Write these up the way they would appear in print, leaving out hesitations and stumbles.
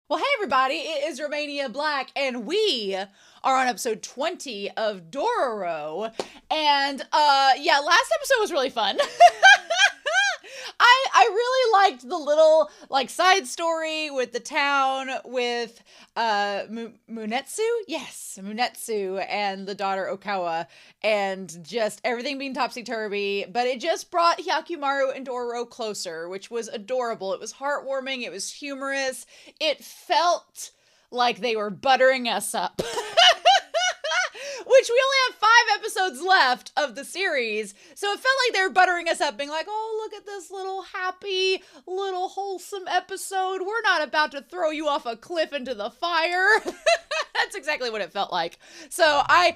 Well, hey everybody, it is Romania Black, and we are on episode 20 of Dororo. And yeah, last episode was really fun. I really liked the little side story with the town with Munetsu. Yes, Munetsu and the daughter Okawa, and just everything being topsy-turvy, but it just brought Hyakkimaru and Dororo closer, which was adorable. It was heartwarming, it was humorous. It felt like they were buttering us up. Which we only have 5 episodes left of the series. So it felt like they were buttering us up, being like, oh, look at this little happy, little wholesome episode. We're not about to throw you off a cliff into the fire. That's exactly what it felt like. So I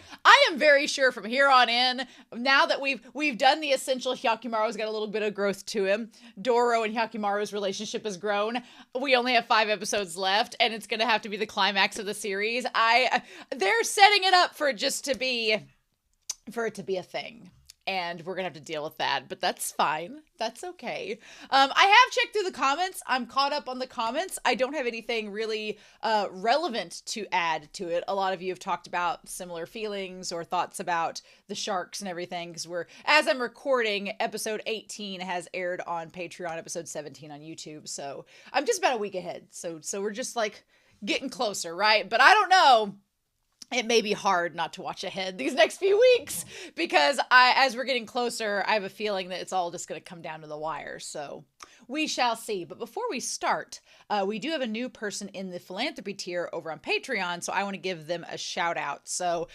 am very sure from here on in, now that we've done the essential, Hyakkimaru's got a little bit of growth to him. Dororo and Hyakkimaru's relationship has grown. We only have 5 episodes left, and it's going to have to be the climax of the series. They're setting it up for it to be a thing, and we're gonna have to deal with that, but that's fine. That's okay. I have checked through the comments. I'm caught up on the comments. I don't have anything really relevant to add to it. A lot of you have talked about similar feelings or thoughts about the sharks and everything, because as I'm recording, episode 18 has aired on Patreon, episode 17 on YouTube, so I'm just about a week ahead. So we're just like getting closer, right? But I don't know. It may be hard not to watch ahead these next few weeks, because as we're getting closer, I have a feeling that it's all just going to come down to the wire. So we shall see. But before we start, we do have a new person in the philanthropy tier over on Patreon, so I want to give them a shout out. So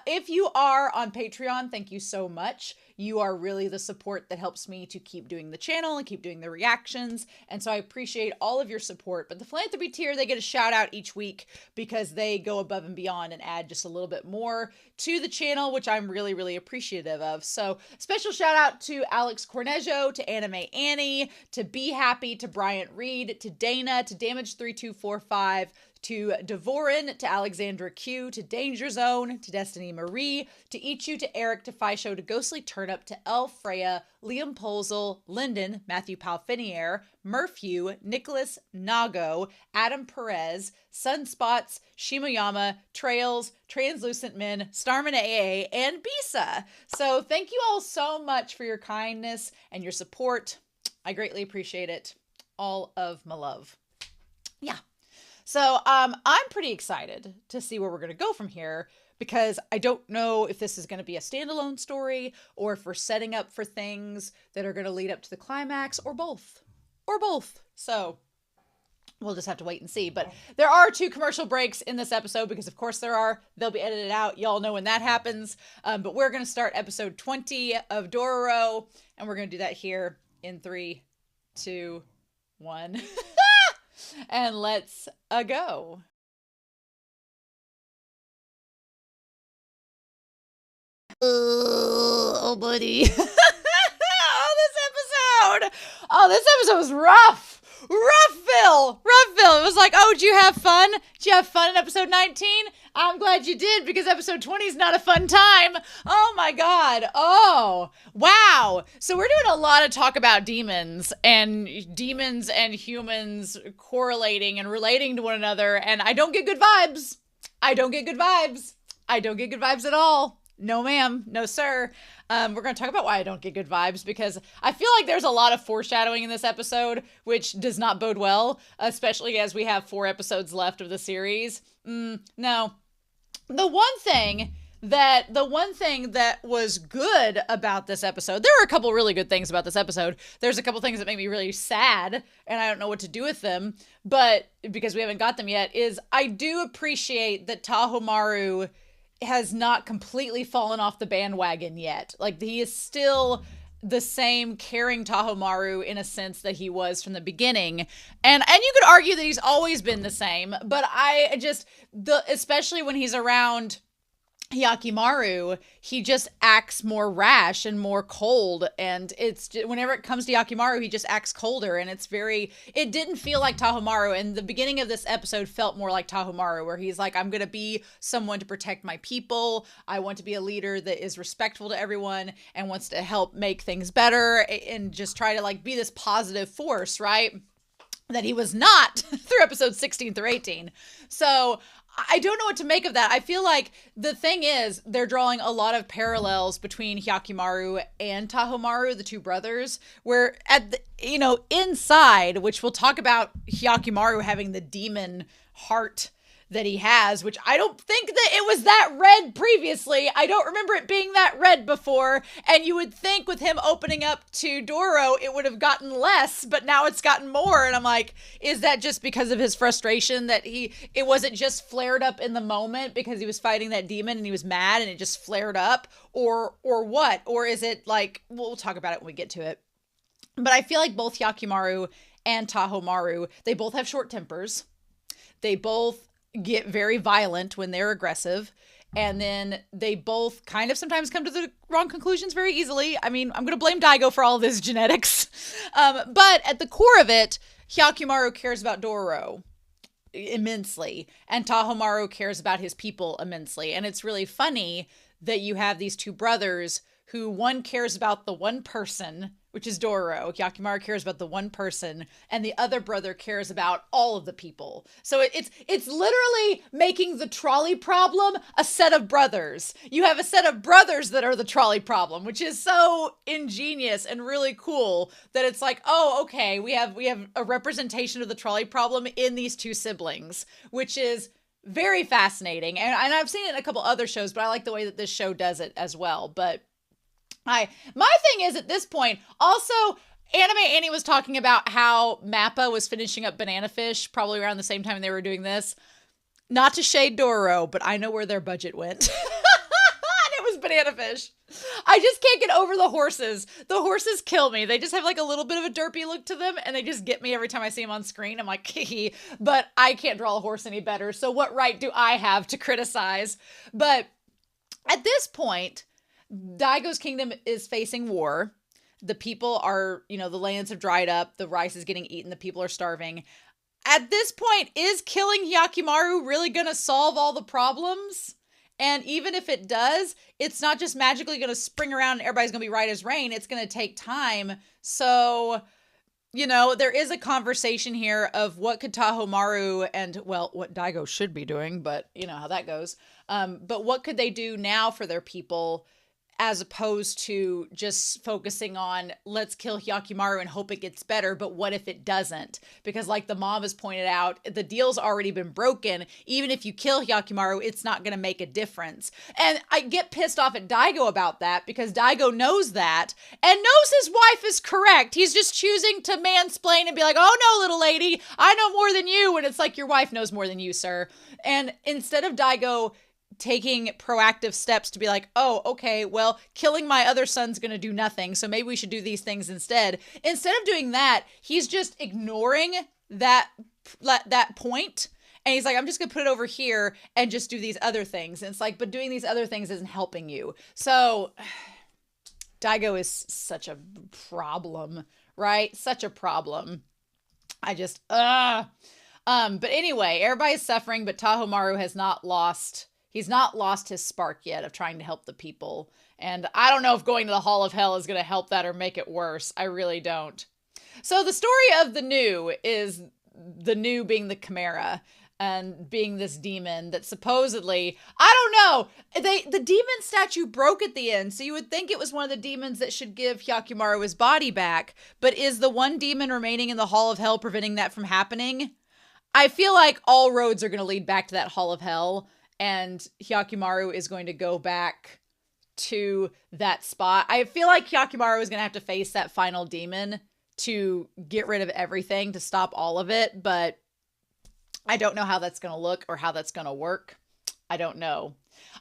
if you are on Patreon, thank you so much. You are really the support that helps me to keep doing the channel and keep doing the reactions. And so I appreciate all of your support. But the philanthropy tier, they get a shout out each week because they go above and beyond and add just a little bit more to the channel, which I'm really, really appreciative of. So special shout out to Alex Cornejo, to Anime Annie, to Be Happy, to Bryant Reed, to Dana, to Damage3245, to Devorin, to Alexandra Q, to Danger Zone, to Destiny Marie, to Ichu, to Eric, to Fisho, to Ghostly Turnip, to El Freya, Liam Polzel, Lyndon, Matthew Palfiniere, Murphew, Nicholas Nago, Adam Perez, Sunspots, Shimoyama, Trails, Translucent Men, Starman AA, and Bisa. So thank you all so much for your kindness and your support. I greatly appreciate it. All of my love. Yeah. So I'm pretty excited to see where we're going to go from here, because I don't know if this is going to be a standalone story or if we're setting up for things that are going to lead up to the climax, or both. Or both. So we'll just have to wait and see. But there are 2 commercial breaks in this episode, because of course there are. They'll be edited out. Y'all know when that happens. But we're going to start episode 20 of Dororo, and we're going to do that here in 3, 2, 1. And let's go. Oh, buddy. This episode was rough. Roughville. It was like, oh, did you have fun? Did you have fun in episode 19? I'm glad you did, because episode 20 is not a fun time. Oh my God. Oh, wow. So we're doing a lot of talk about demons and humans correlating and relating to one another. And I don't get good vibes. I don't get good vibes at all. No, ma'am. No, sir. We're going to talk about why I don't get good vibes, because I feel like there's a lot of foreshadowing in this episode, which does not bode well, especially as we have 4 episodes left of the series. No. The one thing that was good about this episode, there were a couple really good things about this episode. There's a couple things that make me really sad, and I don't know what to do with them, but because we haven't got them yet, is I do appreciate that Tahomaru has not completely fallen off the bandwagon yet. Like, he is still the same caring Tahomaru in a sense that he was from the beginning. And you could argue that he's always been the same, but especially when he's around Hyakkimaru, he just acts more rash and more cold, and it's just, whenever it comes to Hyakkimaru, he just acts colder, and it didn't feel like Tahomaru, and the beginning of this episode felt more like Tahomaru, where he's like, I'm gonna be someone to protect my people, I want to be a leader that is respectful to everyone and wants to help make things better and just try to like be this positive force, right? that he was not through episodes 16 through 18. So I don't know what to make of that. I feel like the thing is they're drawing a lot of parallels between Hyakkimaru and Tahomaru, the two brothers, where at the, inside, which we'll talk about Hyakkimaru having the demon heart that he has, which I don't think that it was that red previously. I don't remember it being that red before. And you would think with him opening up to Dororo, it would have gotten less, but now it's gotten more. And I'm like, is that just because of his frustration that it wasn't just flared up in the moment because he was fighting that demon and he was mad and it just flared up, or what? Or is it like, we'll talk about it when we get to it. But I feel like both Hyakkimaru and Tahomaru, they both have short tempers. They both get very violent when they're aggressive. And then they both kind of sometimes come to the wrong conclusions very easily. I mean, I'm going to blame Daigo for all of this genetics. But at the core of it, Hyakkimaru cares about Dororo immensely. And Tahomaru cares about his people immensely. And it's really funny that you have these two brothers who one cares about the one person, which is Dororo. Hyakkimaru cares about the one person, and the other brother cares about all of the people. So it's literally making the trolley problem a set of brothers. You have a set of brothers that are the trolley problem, which is so ingenious and really cool that it's like, oh, okay, we have a representation of the trolley problem in these two siblings, which is very fascinating. And I've seen it in a couple other shows, but I like the way that this show does it as well. But my thing is at this point, also, Anime Annie was talking about how Mappa was finishing up Banana Fish probably around the same time they were doing this. Not to shade Dororo, but I know where their budget went. And it was Banana Fish. I just can't get over the horses. The horses kill me. They just have like a little bit of a derpy look to them, and they just get me every time I see them on screen. I'm like, hee, but I can't draw a horse any better, so what right do I have to criticize? But at this point, Daigo's kingdom is facing war. The people are, the lands have dried up. The rice is getting eaten. The people are starving. At this point, is killing Hyakkimaru really going to solve all the problems? And even if it does, it's not just magically going to spring around and everybody's going to be right as rain. It's going to take time. So, there is a conversation here of what could Tahomaru and, well, what Daigo should be doing, but you know how that goes. But what could they do now for their people, as opposed to just focusing on let's kill Hyakkimaru and hope it gets better, but what if it doesn't? Because like the mom has pointed out, the deal's already been broken. Even if you kill Hyakkimaru, it's not going to make a difference. And I get pissed off at Daigo about that because Daigo knows that and knows his wife is correct. He's just choosing to mansplain and be like, oh no, little lady, I know more than you. And it's like, your wife knows more than you, sir. And instead of Daigo taking proactive steps to be like, oh, okay, well, killing my other son's going to do nothing, so maybe we should do these things instead. Instead of doing that, he's just ignoring that point. And he's like, I'm just going to put it over here and just do these other things. And it's like, but doing these other things isn't helping you. So Daigo is such a problem, right? Such a problem. But anyway, everybody's suffering, but Tahomaru has not lost. He's not lost his spark yet of trying to help the people. And I don't know if going to the Hall of Hell is going to help that or make it worse. I really don't. So the story of the NUE is the NUE being the Chimera and being this demon that supposedly, I don't know, the demon statue broke at the end. So you would think it was one of the demons that should give Hyakkimaru his body back. But is the one demon remaining in the Hall of Hell preventing that from happening? I feel like all roads are going to lead back to that Hall of Hell. And Hyakkimaru is going to go back to that spot. I feel like Hyakkimaru is going to have to face that final demon to get rid of everything, to stop all of it. But I don't know how that's going to look or how that's going to work. I don't know.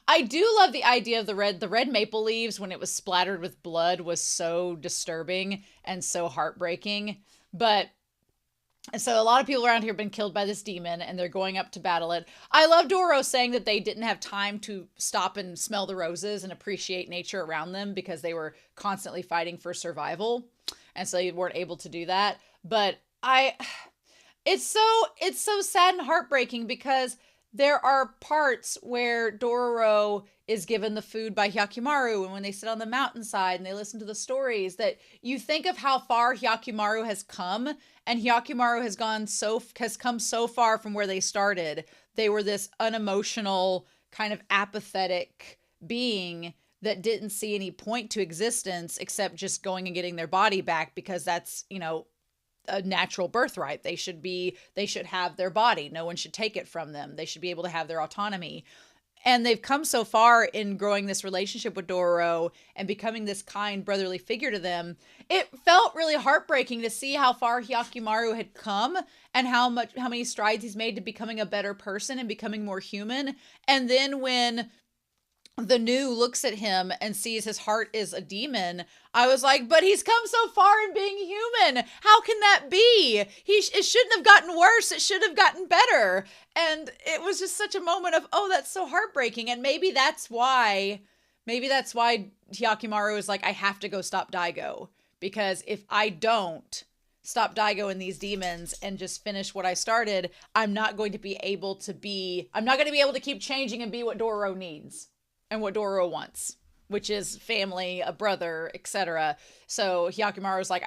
I do love the idea of the red maple leaves when it was splattered with blood was so disturbing and so heartbreaking. And so a lot of people around here have been killed by this demon and they're going up to battle it. I love Dororo saying that they didn't have time to stop and smell the roses and appreciate nature around them because they were constantly fighting for survival. And so they weren't able to do that. But it's so sad and heartbreaking because there are parts where Dororo is given the food by Hyakkimaru, and when they sit on the mountainside and they listen to the stories, that you think of how far Hyakkimaru has come, and Hyakkimaru has come so far from where they started. They were this unemotional, kind of apathetic being that didn't see any point to existence except just going and getting their body back, because that's, a natural birthright. They should have their body. No one should take it from them. They should be able to have their autonomy. And they've come so far in growing this relationship with Dororo and becoming this kind brotherly figure to them. It felt really heartbreaking to see how far Hyakkimaru had come and how many strides he's made to becoming a better person and becoming more human. And then when the NUE looks at him and sees his heart is a demon, I was like, but he's come so far in being human. How can that be? It shouldn't have gotten worse. It should have gotten better. And it was just such a moment of, oh, that's so heartbreaking. And maybe that's why Hyakkimaru is like, I have to go stop Daigo. Because if I don't stop Daigo and these demons and just finish what I started, I'm not going to be able to keep changing and be what Dororo needs. And what Dororo wants, which is family, a brother, etc. So Hyakkimaru is like,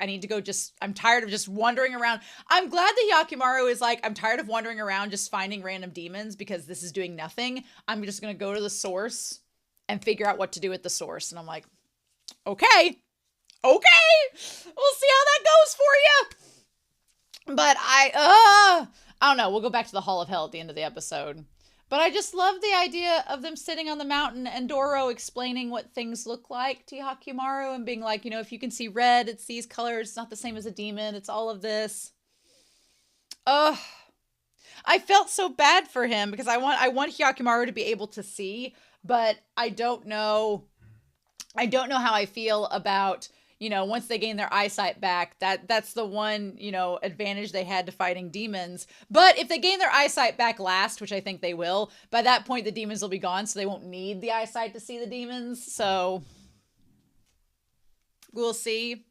I'm tired of just wandering around. I'm glad that Hyakkimaru is like, I'm tired of wandering around just finding random demons because this is doing nothing. I'm just going to go to the source and figure out what to do with the source. And I'm like, okay, we'll see how that goes for you. But I don't know. We'll go back to the Hall of Hell at the end of the episode. But I just love the idea of them sitting on the mountain and Dororo explaining what things look like to Hyakkimaru and being like, if you can see red, it's these colors. It's not the same as a demon. It's all of this. I felt so bad for him because I want Hyakkimaru to be able to see, but I don't know how I feel about, once they gain their eyesight back, that's the one, advantage they had to fighting demons. But if they gain their eyesight back last, which I think they will, by that point the demons will be gone, so they won't need the eyesight to see the demons. So we'll see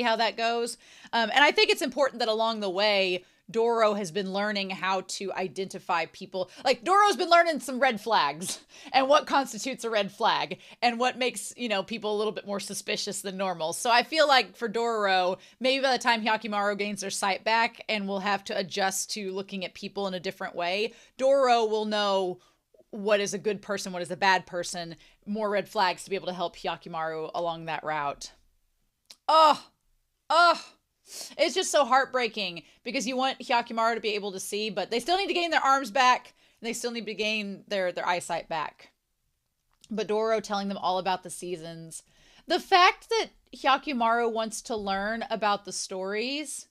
how that goes. And I think it's important that along the way, Dororo has been learning how to identify people. Like, Dororo's been learning some red flags and what constitutes a red flag and what makes, people a little bit more suspicious than normal. So I feel like for Dororo, maybe by the time Hyakkimaru gains their sight back and will have to adjust to looking at people in a different way, Dororo will know what is a good person, what is a bad person, more red flags to be able to help Hyakkimaru along that route. It's just so heartbreaking because you want Hyakkimaru to be able to see, but they still need to gain their arms back and they still need to gain their eyesight back. But Dororo telling them all about the seasons. The fact that Hyakkimaru wants to learn about the stories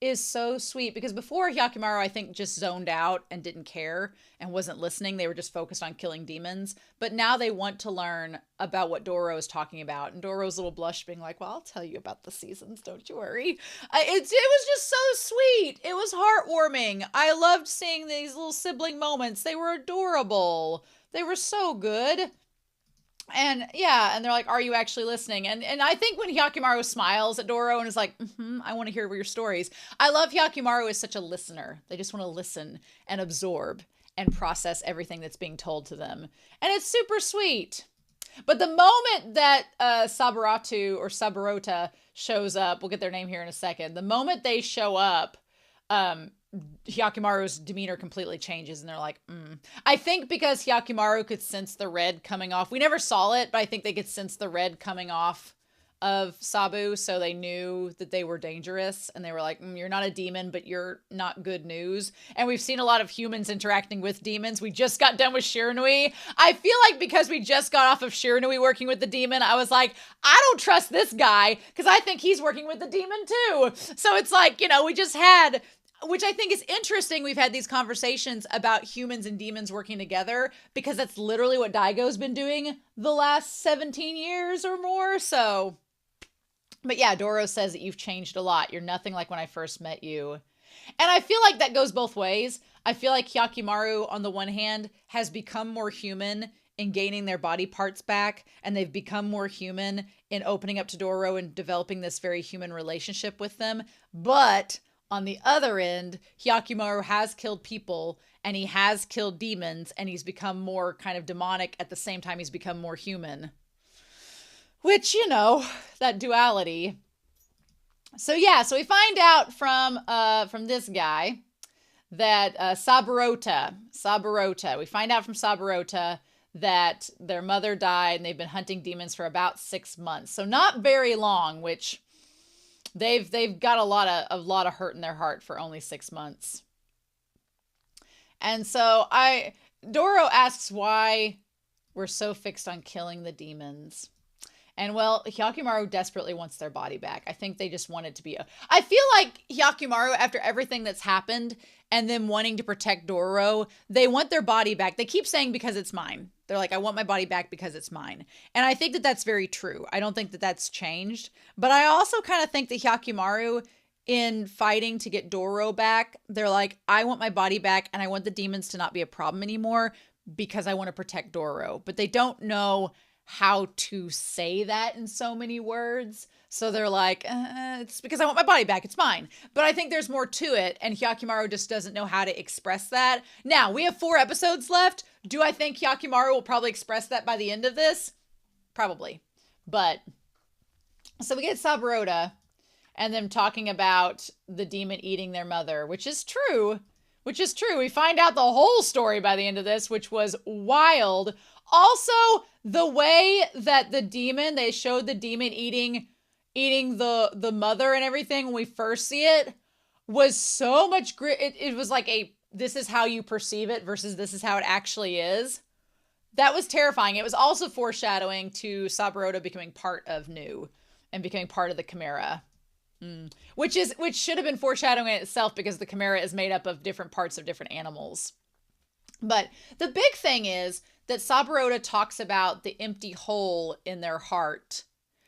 is so sweet because before Hyakkimaru, I think, just zoned out and didn't care and wasn't listening. They were just focused on killing demons. But now they want to learn about what Dororo is talking about. And Dororo's little blush being like, well, I'll tell you about the seasons. Don't you worry. It was just so sweet. It was heartwarming. I loved seeing these little sibling moments. They were adorable. They were so good. And yeah, and they're like, are you actually listening? And I think when Hyakkimaru smiles at Dororo and is like, I want to hear your stories. I love Hyakkimaru as such a listener. They just want to listen and absorb and process everything that's being told to them. And it's super sweet. But the moment that Saburota shows up, we'll get their name here in a second. The moment they show up, Hyakkimaru's demeanor completely changes and they're like, I think because Hyakkimaru could sense the red coming off. We never saw it, but I think they could sense the red coming off of Sabu, so they knew that they were dangerous and they were like, you're not a demon, but you're not good news. And we've seen a lot of humans interacting with demons. We just got done with Shiranui. I feel like because we just got off of Shiranui working with the demon, I was like, I don't trust this guy because I think he's working with the demon too. So it's like, we just had, which I think is interesting. We've had these conversations about humans and demons working together because that's literally what Daigo's been doing the last 17 years or more. So, but yeah, Dororo says that you've changed a lot. You're nothing like when I first met you. And I feel like that goes both ways. I feel like Hyakkimaru, on the one hand, has become more human in gaining their body parts back, and they've become more human in opening up to Dororo and developing this very human relationship with them. But on the other end, Hyakkimaru has killed people and he has killed demons and he's become more kind of demonic at the same time he's become more human. Which, you know, that duality. So yeah, so we find out from this guy that Saburota, we find out from Saburota that their mother died and they've been hunting demons for about 6 months. So not very long, which they've got a lot of hurt in their heart for only 6 months. And so Dororo asks why we're so fixed on killing the demons. And well, Hyakkimaru desperately wants their body back. I think they just want it to be I feel like Hyakkimaru, after everything that's happened and them wanting to protect Dororo, they want their body back. They keep saying because it's mine. They're like, I want my body back because it's mine. And I think that that's very true. I don't think that that's changed. But I also kind of think that Hyakkimaru, in fighting to get Dororo back, they're like, I want my body back and I want the demons to not be a problem anymore because I want to protect Dororo. But they don't know how to say that in so many words. So they're like, it's because I want my body back. It's mine. But I think there's more to it. And Hyakkimaru just doesn't know how to express that. Now, we have 4 episodes left. Do I think Hyakkimaru will probably express that by the end of this? Probably. But, so we get Saburota and them talking about the demon eating their mother, which is true. We find out the whole story by the end of this, which was wild. Also, the way that they showed the demon eating the mother and everything when we first see it was so much it was like this is how you perceive it versus this is how it actually is. That was terrifying. It was also foreshadowing to Saburota becoming part of NUE and becoming part of the Chimera. Which should have been foreshadowing in itself because the Chimera is made up of different parts of different animals. But the big thing is that Saburota talks about the empty hole in their heart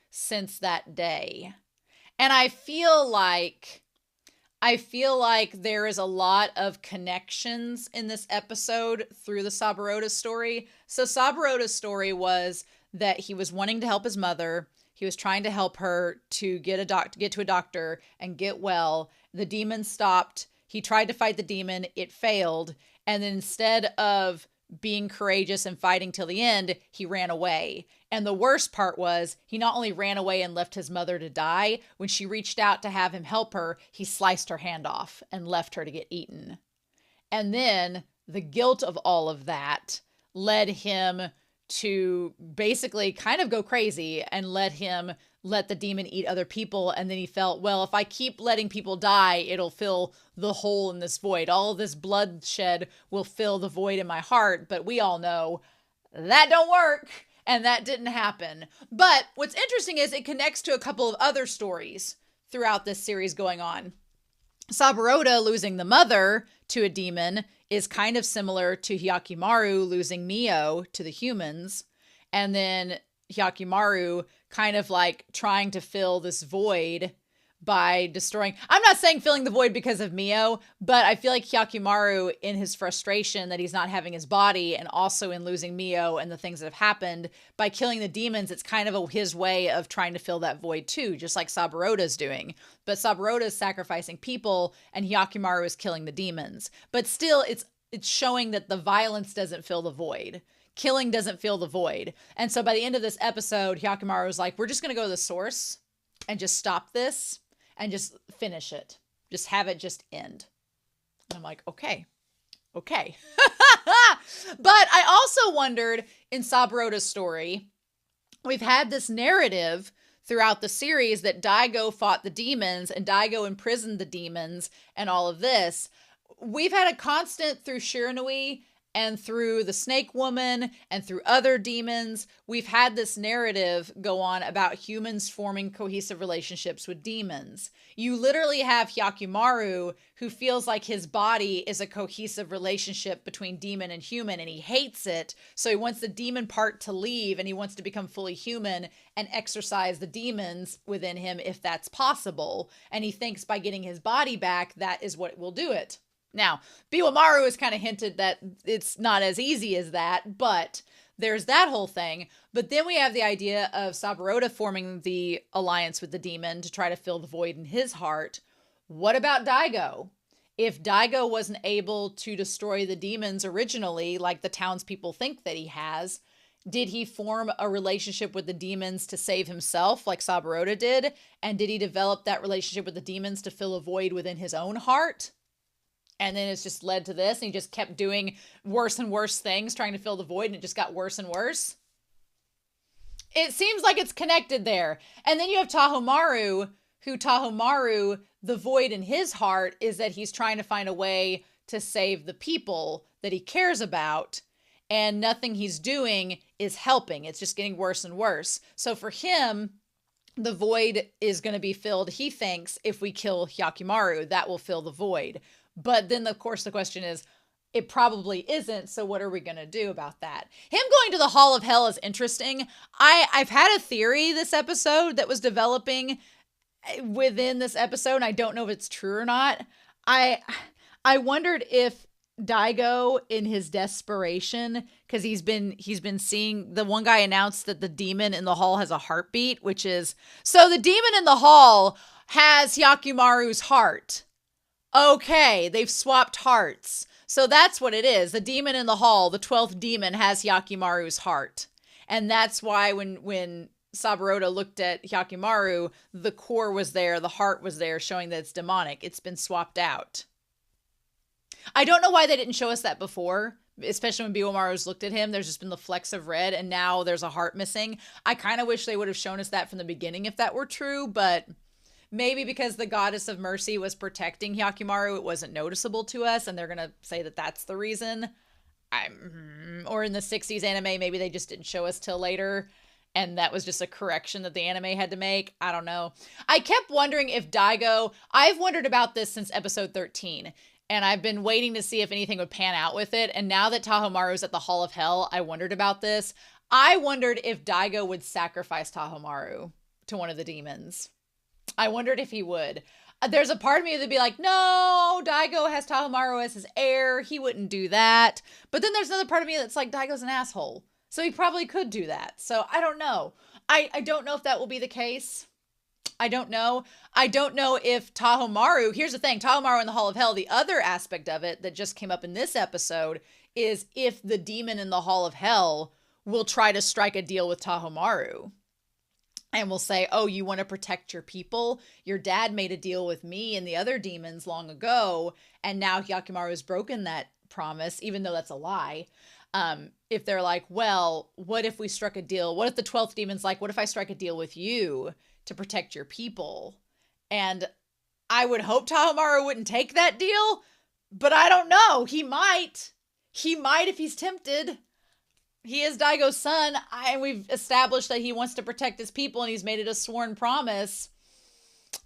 since that day. And I feel like there is a lot of connections in this episode through the Saburota story. So Saburota's story was that he was wanting to help his mother. He was trying to help her to get to a doctor and get well. The demon stopped. He tried to fight the demon. It failed. And then instead of being courageous and fighting till the end, he ran away. And the worst part was he not only ran away and left his mother to die, when she reached out to have him help her, he sliced her hand off and left her to get eaten. And then the guilt of all of that led him to basically kind of go crazy and let the demon eat other people. And then he felt, well, if I keep letting people die, it'll fill the hole in this void. All of this bloodshed will fill the void in my heart. But we all know that don't work. And that didn't happen. But what's interesting is it connects to a couple of other stories throughout this series going on. Saburota losing the mother to a demon is kind of similar to Hyakkimaru losing Mio to the humans. And then Hyakkimaru kind of like trying to fill this void by destroying. I'm not saying filling the void because of Mio, but I feel like Hyakkimaru, in his frustration that he's not having his body and also in losing Mio and the things that have happened, by killing the demons, it's kind of his way of trying to fill that void too, just like Saburota's doing. But Saburota's sacrificing people and Hyakkimaru is killing the demons. But still, it's showing that the violence doesn't fill the void. Killing doesn't fill the void. And so by the end of this episode, Hyakkimaru was like, we're just going to go to the source and just stop this. And just finish it. Just have it just end. And I'm like, okay. But I also wondered in Saburota's story, we've had this narrative throughout the series that Daigo fought the demons and Daigo imprisoned the demons and all of this. We've had a constant through Shiranui and through the Snake Woman and through other demons. We've had this narrative go on about humans forming cohesive relationships with demons. You literally have Hyakkimaru, who feels like his body is a cohesive relationship between demon and human, and he hates it. So he wants the demon part to leave, and he wants to become fully human and exercise the demons within him if that's possible. And he thinks by getting his body back, that is what will do it. Now, Biwamaru has kind of hinted that it's not as easy as that, but there's that whole thing. But then we have the idea of Saburota forming the alliance with the demon to try to fill the void in his heart. What about Daigo? If Daigo wasn't able to destroy the demons originally, like the townspeople think that he has, did he form a relationship with the demons to save himself, like Saburo did? And did he develop that relationship with the demons to fill a void within his own heart? And then it's just led to this, and he just kept doing worse and worse things, trying to fill the void, and it just got worse and worse. It seems like it's connected there. And then you have Tahomaru, the void in his heart is that he's trying to find a way to save the people that he cares about, and nothing he's doing is helping. It's just getting worse and worse. So for him, the void is going to be filled, he thinks, if we kill Hyakkimaru, that will fill the void. But then, of course, the question is, it probably isn't, so what are we going to do about that? Him going to the Hall of Hell is interesting. I've had a theory this episode that was developing within this episode, and I don't know if it's true or not. I wondered if Daigo, in his desperation, because he's been seeing, the one guy announced that the demon in the hall has a heartbeat, which is, so the demon in the hall has Hyakkimaru's heart. Okay, they've swapped hearts. So that's what it is. The demon in the hall, the 12th demon, has Hyakkimaru's heart. And that's why when Saburo looked at Hyakkimaru, the core was there, the heart was there, showing that it's demonic. It's been swapped out. I don't know why they didn't show us that before, especially when Biomaru's looked at him. There's just been the flecks of red, and now there's a heart missing. I kind of wish they would have shown us that from the beginning if that were true, but maybe because the goddess of mercy was protecting Hyakkimaru, it wasn't noticeable to us, and they're going to say that that's the reason. Or in the 60s anime, maybe they just didn't show us till later, and that was just a correction that the anime had to make. I don't know. I kept wondering if Daigo, I've wondered about this since episode 13, and I've been waiting to see if anything would pan out with it, and now that Tahomaru's at the Hall of Hell, I wondered about this. I wondered if Daigo would sacrifice Tahomaru to one of the demons. I wondered if he would. There's a part of me that'd be like, no, Daigo has Tahomaru as his heir. He wouldn't do that. But then there's another part of me that's like, Daigo's an asshole. So he probably could do that. So I don't know. I don't know if that will be the case. I don't know. I don't know if Tahomaru, here's the thing, Tahomaru in the Hall of Hell, the other aspect of it that just came up in this episode is if the demon in the Hall of Hell will try to strike a deal with Tahomaru. And will say, oh, you want to protect your people? Your dad made a deal with me and the other demons long ago, and now Hyakkimaru has broken that promise, even though that's a lie. If they're like, well, what if we struck a deal? What if the 12th demon's like, what if I strike a deal with you to protect your people? And I would hope Tahomaru wouldn't take that deal, but I don't know. He might. He might if he's tempted. He is Daigo's son, and we've established that he wants to protect his people, and he's made it a sworn promise.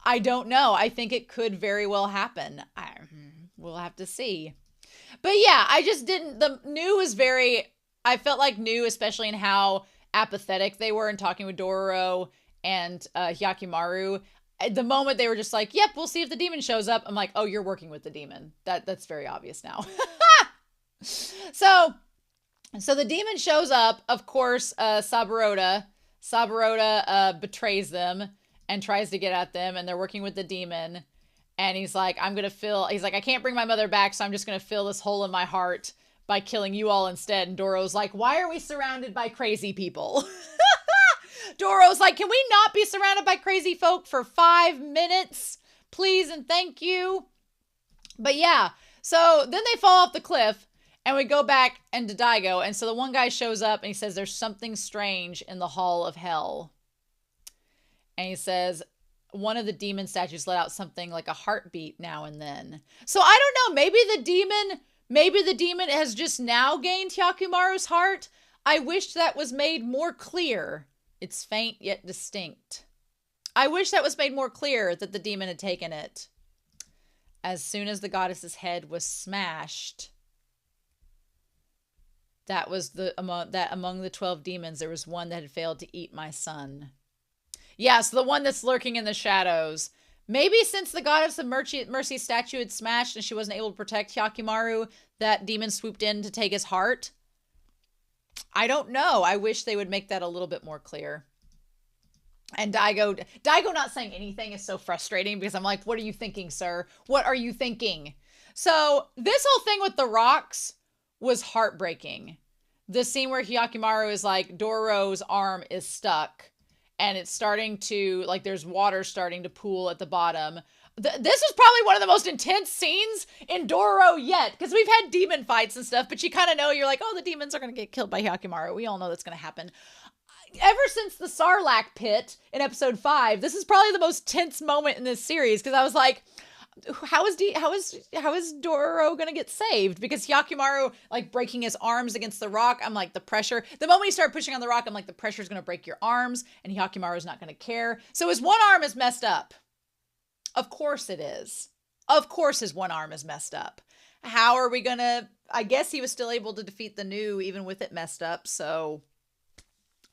I don't know. I think it could very well happen. We'll have to see. But yeah, I just didn't, the NUE was very, I felt like NUE, especially in how apathetic they were in talking with Dororo and Hyakkimaru. At the moment they were just like, yep, we'll see if the demon shows up. I'm like, oh, you're working with the demon. That's very obvious now. So the demon shows up. Of course, Saburo betrays them and tries to get at them, and they're working with the demon. And he's like, I can't bring my mother back, so I'm just going to fill this hole in my heart by killing you all instead. And Dororo's like, why are we surrounded by crazy people? Dororo's like, can we not be surrounded by crazy folk for 5 minutes? Please and thank you. But yeah, so then they fall off the cliff. And we go back into Daigo, and so the one guy shows up, and he says, there's something strange in the Hall of Hell. And he says, one of the demon statues let out something like a heartbeat now and then. So I don't know, maybe the demon has just now gained Hyakkimaru's heart. I wish that was made more clear. It's faint yet distinct. I wish that was made more clear that the demon had taken it. As soon as the goddess's head was smashed, that was among the 12 demons, there was one that had failed to eat my son. Yes, the one that's lurking in the shadows. Maybe since the goddess of mercy statue had smashed and she wasn't able to protect Hyakkimaru, that demon swooped in to take his heart. I don't know. I wish they would make that a little bit more clear. And Daigo not saying anything is so frustrating because I'm like, what are you thinking, sir? What are you thinking? So this whole thing with the rocks was heartbreaking. The scene where Hyakkimaru is like, Dororo's arm is stuck and it's starting to, like, there's water starting to pool at the bottom. This was probably one of the most intense scenes in Dororo yet, because we've had demon fights and stuff, but you kind of know, you're like, oh, the demons are going to get killed by Hyakkimaru. We all know that's going to happen. Ever since the Sarlacc pit in episode 5, this is probably the most tense moment in this series, because I was like, how is Dororo gonna get saved? Because Hyakkimaru, like, breaking his arms against the rock, I'm like, the pressure. The moment he started pushing on the rock, I'm like, the pressure's gonna break your arms, and Hyakkimaru's not gonna care. So his one arm is messed up. Of course it is. Of course his one arm is messed up. How are we gonna? I guess he was still able to defeat the NUE even with it messed up. So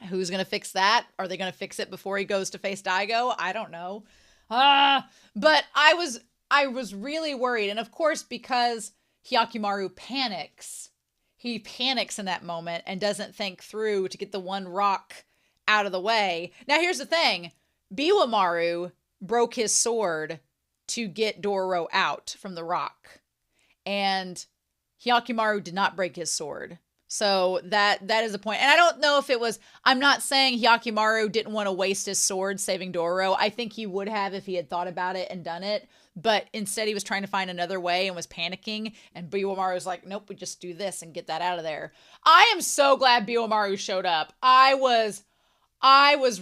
who's gonna fix that? Are they gonna fix it before he goes to face Daigo? I don't know. But I was really worried. And of course, because Hyakkimaru panics, he panics in that moment and doesn't think through to get the one rock out of the way. Now, here's the thing. Biwamaru broke his sword to get Dororo out from the rock. And Hyakkimaru did not break his sword. So that is a point. And I don't know if it was, I'm not saying Hyakkimaru didn't want to waste his sword saving Dororo. I think he would have if he had thought about it and done it. But instead he was trying to find another way and was panicking. And Biwamaru was like, nope, we just do this and get that out of there. I am so glad Biwamaru showed up. I was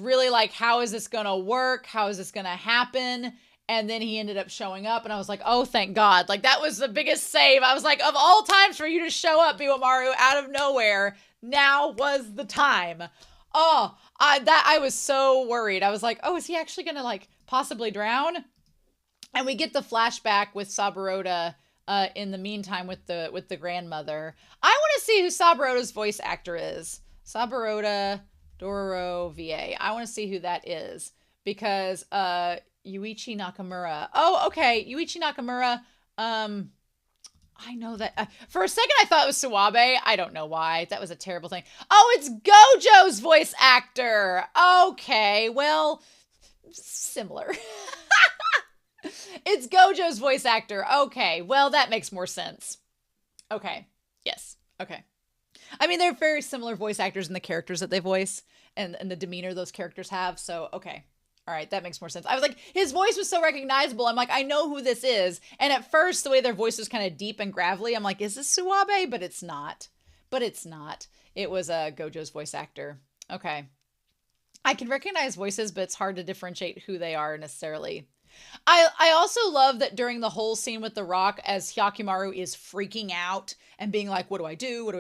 really like, how is this going to work? How is this going to happen? And then he ended up showing up and I was like, oh, thank God. Like, that was the biggest save. I was like, of all times for you to show up, Biwamaru, out of nowhere, now was the time. Oh, I was so worried. I was like, oh, is he actually going to, like, possibly drown? And we get the flashback with Saburota in the meantime with the grandmother. I want to see who Saburota's voice actor is. Saburota, Dororo, VA. I want to see who that is because Yuichi Nakamura. Oh, okay. Yuichi Nakamura. I know that. For a second, I thought it was Suwabe. I don't know why. That was a terrible thing. Oh, it's Gojo's voice actor. Okay. Well, similar. It's Gojo's voice actor. Okay. Well, that makes more sense. Okay. Yes. Okay. I mean, they're very similar voice actors in the characters that they voice and the demeanor those characters have. So, okay. All right, that makes more sense. I was like, his voice was so recognizable. I'm like, I know who this is. And at first, the way their voice was kind of deep and gravelly, I'm like, is this Suwabe? But it's not. It was Gojo's voice actor. Okay. I can recognize voices, but it's hard to differentiate who they are necessarily. I also love that during the whole scene with the rock, as Hyakkimaru is freaking out and being like, what do I do?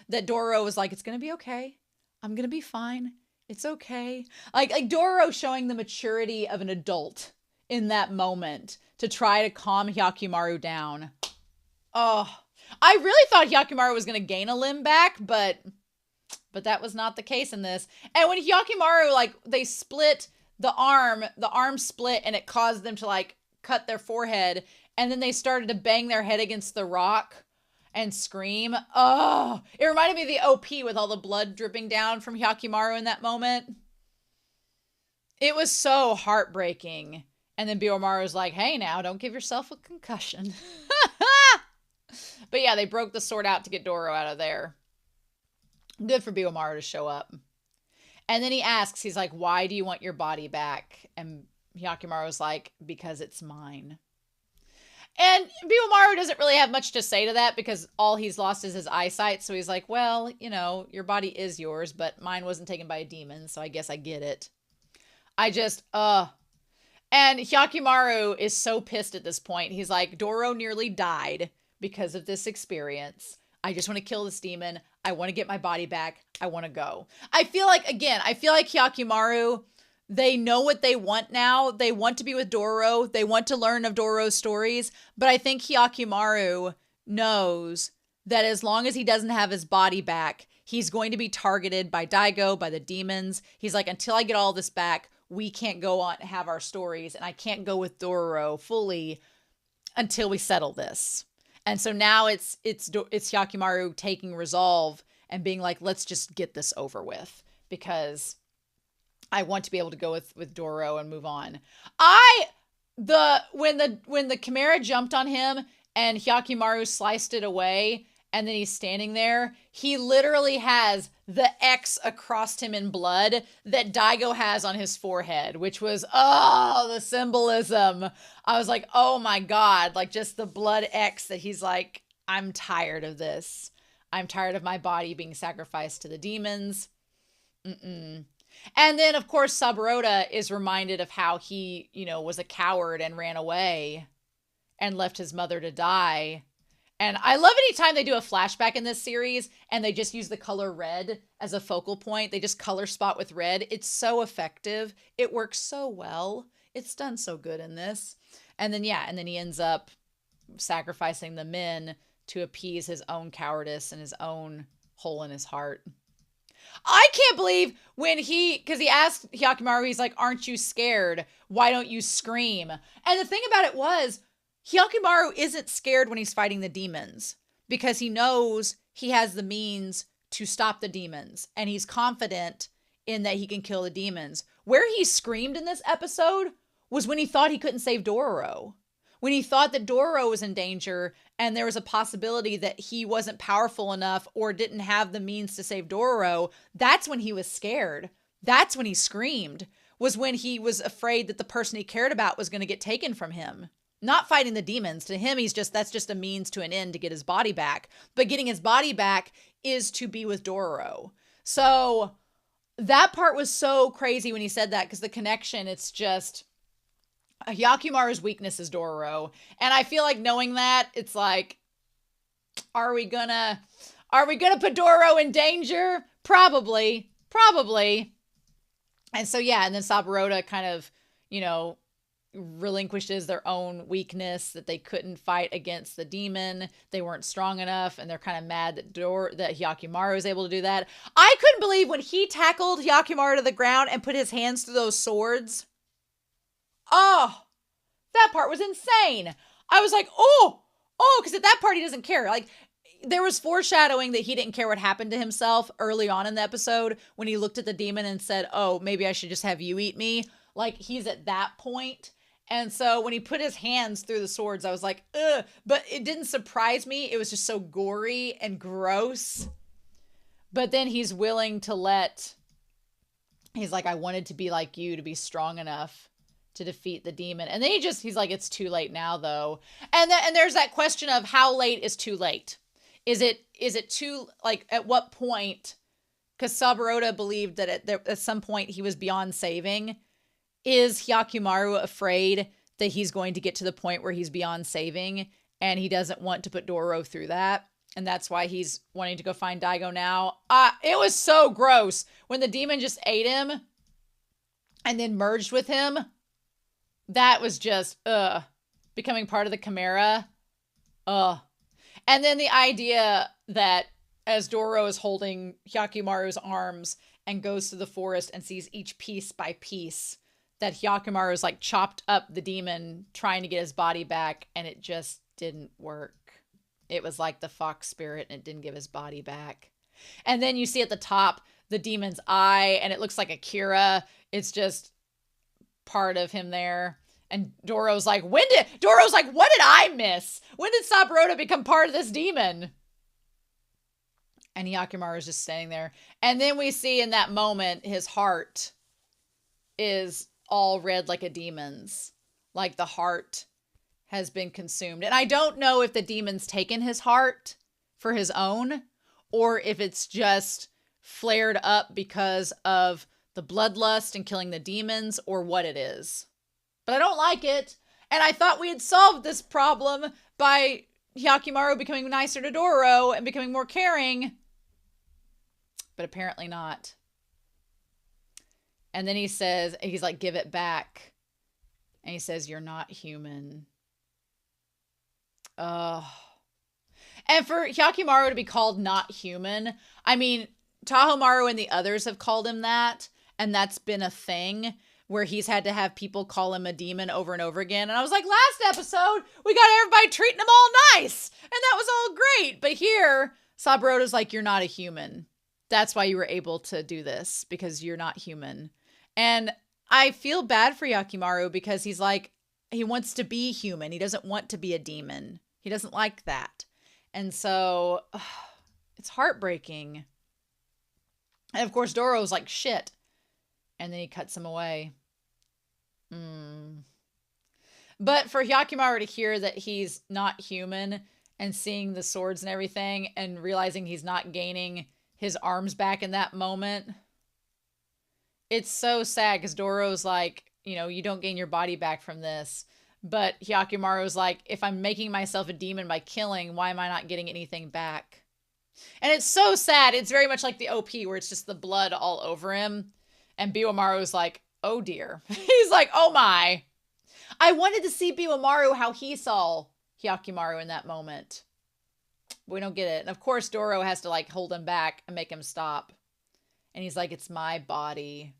That Dororo was like, it's going to be okay. I'm going to be fine. It's okay. Like Dororo showing the maturity of an adult in that moment to try to calm Hyakkimaru down. Oh, I really thought Hyakkimaru was going to gain a limb back, but that was not the case in this. And when Hyakkimaru, like, they split the arm split and it caused them to, like, cut their forehead. And then they started to bang their head against the rock and scream. Oh, it reminded me of the OP with all the blood dripping down from Hyakkimaru in that moment. It was so heartbreaking. And then Biwamaru was like, hey, now don't give yourself a concussion. But yeah, they broke the sword out to get Dororo out of there. Good for Biwamaru to show up. And then he asks, he's like, why do you want your body back? And Hyakkimaru was like, because it's mine. And Biwamaru doesn't really have much to say to that because all he's lost is his eyesight. So he's like, well, you know, your body is yours, but mine wasn't taken by a demon. So I guess I get it. And Hyakkimaru is so pissed at this point. He's like, Dororo nearly died because of this experience. I just want to kill this demon. I want to get my body back. I want to go. I feel like Hyakkimaru, they know what they want now. They want to be with Dororo. They want to learn of Dororo's stories. But I think Hyakkimaru knows that as long as he doesn't have his body back, he's going to be targeted by Daigo, by the demons. He's like, until I get all this back, we can't go on and have our stories. And I can't go with Dororo fully until we settle this. And so now it's Hyakkimaru taking resolve and being like, let's just get this over with. Because I want to be able to go with Dororo and move on. When the Chimera jumped on him and Hyakkimaru sliced it away, and then he's standing there, he literally has the X across him in blood that Daigo has on his forehead, which was, oh, the symbolism. I was like, oh my God, like just the blood X that he's like, I'm tired of this. I'm tired of my body being sacrificed to the demons. Mm-mm. And then, of course, Saburota is reminded of how he, was a coward and ran away and left his mother to die. And I love anytime they do a flashback in this series and they just use the color red as a focal point. They just color spot with red. It's so effective. It works so well. It's done so good in this. And then he ends up sacrificing the men to appease his own cowardice and his own hole in his heart. I can't believe because he asked Hyakkimaru, he's like, aren't you scared? Why don't you scream? And the thing about it was, Hyakkimaru isn't scared when he's fighting the demons because he knows he has the means to stop the demons and he's confident in that he can kill the demons. Where he screamed in this episode was when he thought he couldn't save Dororo. When he thought that Dororo was in danger and there was a possibility that he wasn't powerful enough or didn't have the means to save Dororo, that's when he was scared. That's when he screamed, was when he was afraid that the person he cared about was going to get taken from him. Not fighting the demons. To him, that's just a means to an end to get his body back. But getting his body back is to be with Dororo. So that part was so crazy when he said that because the connection, it's just Hyakkimaru's weakness is Dororo. And I feel like knowing that, it's like, are we gonna put Dororo in danger? Probably. And so, and then Saburota kind of, relinquishes their own weakness that they couldn't fight against the demon. They weren't strong enough, and they're kind of mad that Hyakkimaru was able to do that. I couldn't believe when he tackled Hyakkimaru to the ground and put his hands through those swords. Oh, that part was insane. I was like, because at that part he doesn't care. Like, there was foreshadowing that he didn't care what happened to himself early on in the episode when he looked at the demon and said, oh, maybe I should just have you eat me. Like, he's at that point. And so when he put his hands through the swords, I was like, ugh. But it didn't surprise me. It was just so gory and gross. But then he's willing to he's like, I wanted to be like you, to be strong enough to defeat the demon. And then he's like, it's too late now, though. And there's that question of how late is too late? Is it too, like, at what point? Because Saburota believed that at some point he was beyond saving. Is Hyakkimaru afraid that he's going to get to the point where he's beyond saving and he doesn't want to put Dororo through that? And that's why he's wanting to go find Daigo now. It was so gross when the demon just ate him and then merged with him. That was just, becoming part of the Chimera. And then the idea that as Dororo is holding Hyakkimaru's arms and goes to the forest and sees each piece by piece, that Hyakkimaru is like chopped up the demon trying to get his body back, and it just didn't work. It was like the fox spirit, and it didn't give his body back. And then you see at the top the demon's eye, and it looks like Akira. It's just part of him there. And Dororo's like, what did I miss? When did Saburota become part of this demon? And Hyakkimaru is just standing there. And then we see in that moment, his heart is all red like a demon's. Like the heart has been consumed. And I don't know if the demon's taken his heart for his own, or if it's just flared up because of the bloodlust and killing the demons, or what it is. But I don't like it. And I thought we had solved this problem by Hyakkimaru becoming nicer to Dororo and becoming more caring. But apparently not. And then he says, he's like, give it back. And he says, you're not human. And for Hyakkimaru to be called not human, I mean, Tahomaru and the others have called him that. And that's been a thing where he's had to have people call him a demon over and over again. And I was like, last episode, we got everybody treating him all nice. And that was all great. But here, Saburota's like, you're not a human. That's why you were able to do this, because you're not human. And I feel bad for Hyakkimaru because he's like, he wants to be human. He doesn't want to be a demon. He doesn't like that. And so it's heartbreaking. And of course, Dororo's like, shit. And then he cuts him away. But for Hyakkimaru to hear that he's not human and seeing the swords and everything and realizing he's not gaining his arms back in that moment, it's so sad because Dororo's like, you know, you don't gain your body back from this. But Hyakkimaru's like, if I'm making myself a demon by killing, why am I not getting anything back? And it's so sad. It's very much like the OP where it's just the blood all over him. And Biwamaru's like, oh dear. He's like, oh my. I wanted to see Biwamaru how he saw Hyakkimaru in that moment. We don't get it. And of course, Dororo has to like hold him back and make him stop. And he's like, it's my body.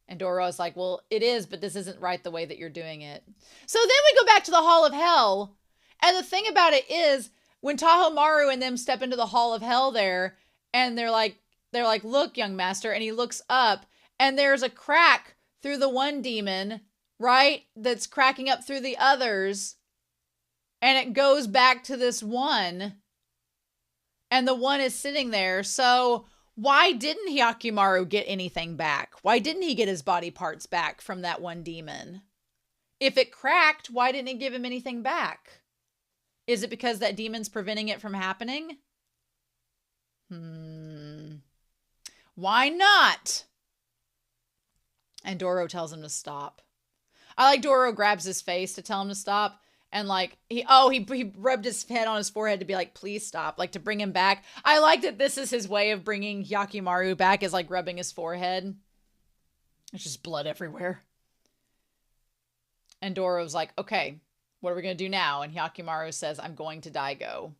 And Dororo's like, well, it is, but this isn't right the way that you're doing it. So then we go back to the Hall of Hell. And the thing about it is, when Tahomaru and them step into the Hall of Hell there, and they're like, look, young master. And he looks up, and there's a crack through the one demon, right? That's cracking up through the others. And it goes back to this one. And the one is sitting there. So why didn't Hyakkimaru get anything back? Why didn't he get his body parts back from that one demon? If it cracked, why didn't it give him anything back? Is it because that demon's preventing it from happening? Why not? And Dororo tells him to stop. I like Dororo grabs his face to tell him to stop. And like, he rubbed his head on his forehead to be like, please stop, like to bring him back. I like that this is his way of bringing Hyakkimaru back, is like rubbing his forehead. There's just blood everywhere. And Dororo's like, okay, what are we going to do now? And Hyakkimaru says, I'm going to Daigo.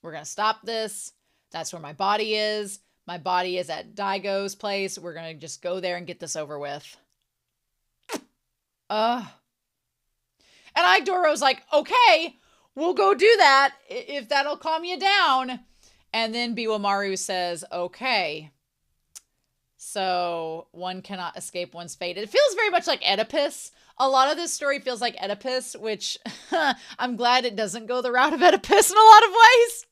We're going to stop this. That's where my body is. My body is at Daigo's place. We're going to just go there and get this over with. And Dororo's like, okay, we'll go do that if that'll calm you down. And then Biwamaru says, okay. So one cannot escape one's fate. It feels very much like Oedipus. A lot of this story feels like Oedipus, which I'm glad it doesn't go the route of Oedipus in a lot of ways.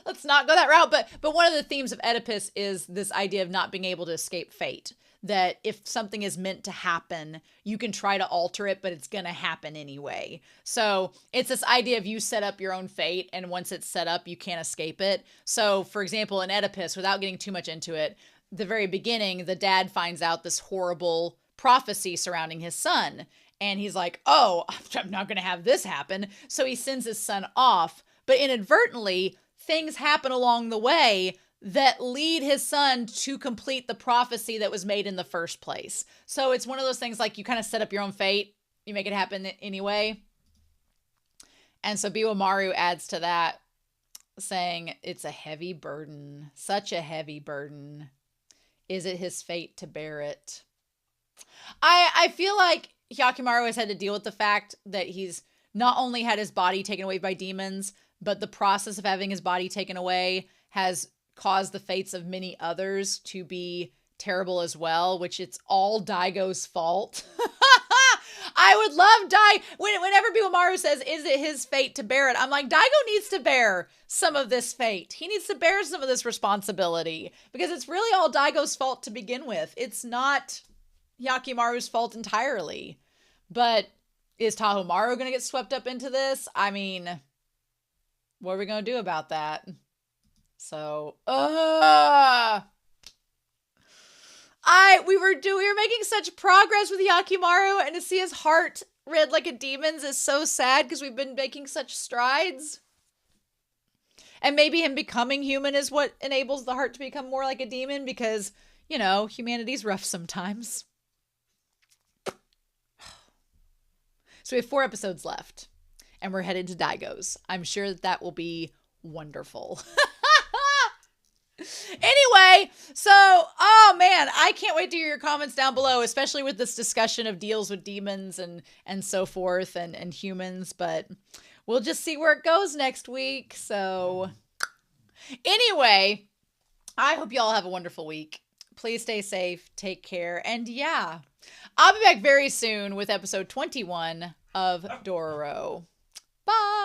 Let's not go that route. But one of the themes of Oedipus is this idea of not being able to escape fate. That if something is meant to happen, you can try to alter it, but it's going to happen anyway. So it's this idea of you set up your own fate, and once it's set up, you can't escape it. So, for example, in Oedipus, without getting too much into it, the very beginning, the dad finds out this horrible prophecy surrounding his son. And he's like, oh, I'm not going to have this happen. So he sends his son off. But inadvertently, things happen along the way that lead his son to complete the prophecy that was made in the first place. So it's one of those things like you kind of set up your own fate. You make it happen anyway. And so Biwamaru adds to that, saying it's a heavy burden, such a heavy burden. Is it his fate to bear it? I feel like Hyakkimaru has had to deal with the fact that he's not only had his body taken away by demons, but the process of having his body taken away has caused the fates of many others to be terrible as well, which it's all Daigo's fault. I would love whenever Biwamaru says, is it his fate to bear it? I'm like, Daigo needs to bear some of this fate. He needs to bear some of this responsibility because it's really all Daigo's fault to begin with. It's not Hyakkimaru's fault entirely. But is Tahomaru going to get swept up into this? I mean, what are we going to do about that? So, we were making such progress with Hyakkimaru, and to see his heart red like a demon's is so sad because we've been making such strides. And maybe him becoming human is what enables the heart to become more like a demon because, you know, humanity's rough sometimes. So we have 4 episodes left, and we're headed to Daigo's. I'm sure that will be wonderful. Anyway, so, oh man, I can't wait to hear your comments down below, especially with this discussion of deals with demons and so forth and humans, but we'll just see where it goes next week. So anyway, I hope you all have a wonderful week. Please stay safe. Take care. And yeah, I'll be back very soon with episode 21 of Dororo. Bye.